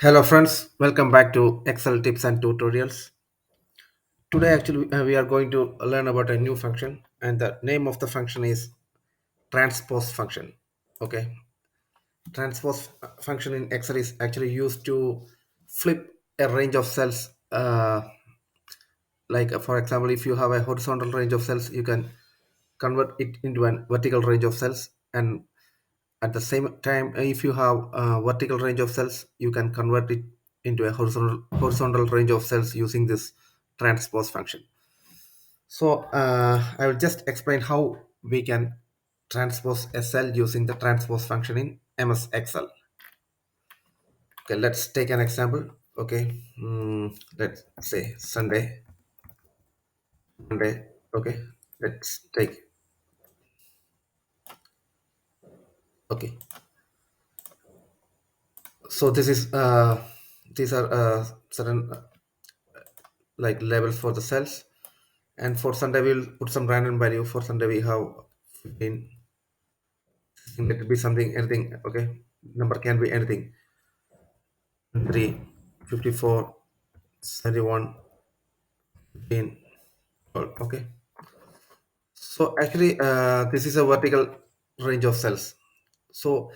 Hello friends, welcome back to Excel tips and tutorials. Today actually we are going to learn about a new function and the name of the function is transpose function. Okay, transpose function in Excel is actually used to flip a range of cells. For example, if you have a horizontal range of cells, you can convert it into a vertical range of cells, and at the same time, if you have a vertical range of cells, you can convert it into a horizontal range of cells using this transpose function. So I will just explain how we can transpose a cell using the transpose function in MS Excel. Okay, let's take an example. Okay, let's say Sunday, Monday. Okay, let's take. Okay, so this is these are certain labels for the cells, and for Sunday we'll put some random value. For Sunday we have 15. Let it be something, anything. Okay, number can be anything. 3, 54, 71, 15. Okay, so actually this is a vertical range of cells. So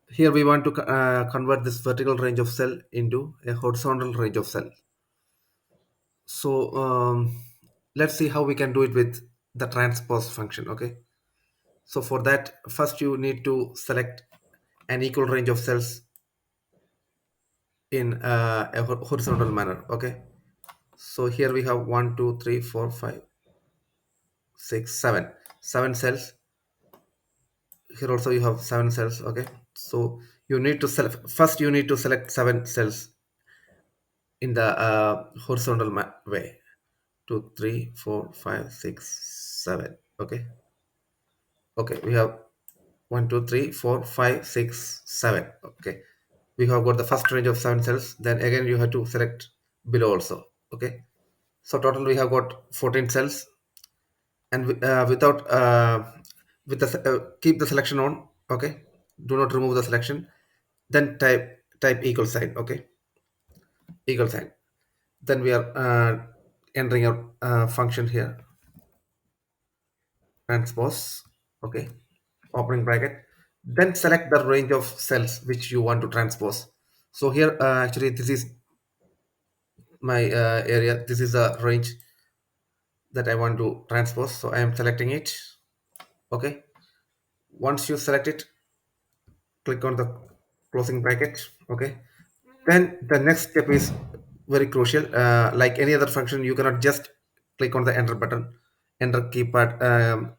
here we want to convert this vertical range of cell into a horizontal range of cell. So let's see how we can do it with the transpose function. Okay, so for that, first you need to select an equal range of cells in a horizontal manner. Okay, so here we have 1, 2, 3, 4, 5, 6, 7 cells. Here also you have 7 cells. Okay, so you need to select, first you need to select 7 cells in the horizontal way. 2, 3, 4, 5, 6, 7. Okay, okay, we have 1, 2, 3, 4, 5, 6, 7. Okay, we have got the first range of 7 cells. Then again you have to select below also. Okay, so total we have got 14 cells, and without with the keep the selection on. Okay, do not remove the selection. Then type equal sign. Okay, equal sign. Then we are entering a function here, transpose. Okay, opening bracket. Then select the range of cells which you want to transpose. So here actually this is my area. This is the range that I want to transpose. So I am selecting it. Okay. Once you select it, click on the closing bracket. Okay. Then the next step is very crucial. Like any other function, you cannot just click on the enter button, enter keypad,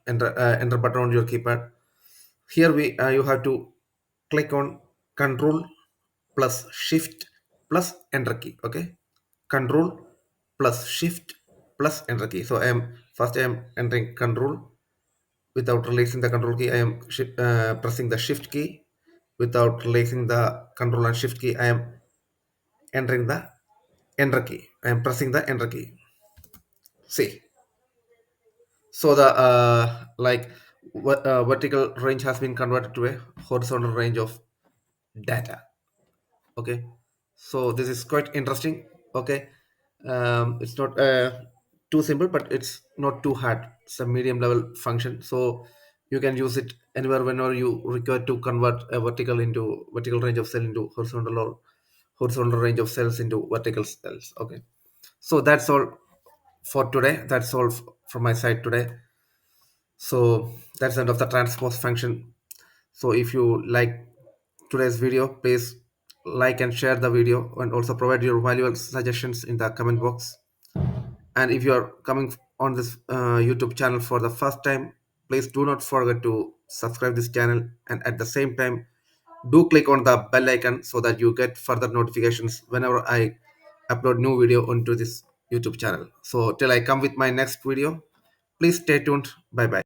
enter button on your keypad. Here we you have to click on Control plus Shift plus Enter key. Okay, Control plus Shift plus Enter key. So I am entering Control. Without releasing the Control key, I am pressing the Shift key. Without releasing the Control and Shift key, I am entering the Enter key. I am pressing the Enter key. See, so the vertical range has been converted to a horizontal range of data. Okay, so this is quite interesting. Okay, it's not too simple, but it's not too hard. It's a medium level function, so you can use it anywhere whenever you require to convert a vertical range of cell into horizontal, or horizontal range of cells into vertical cells. Okay, so that's all for today. That's all from my side today. So that's the end of the transpose function. So if you like today's video, please like and share the video, and also provide your valuable suggestions in the comment box. And if you are coming on this YouTube channel for the first time, please do not forget to subscribe this channel, and at the same time do click on the bell icon so that you get further notifications whenever I upload new video onto this YouTube channel. So till I come with my next video, please stay tuned. Bye bye.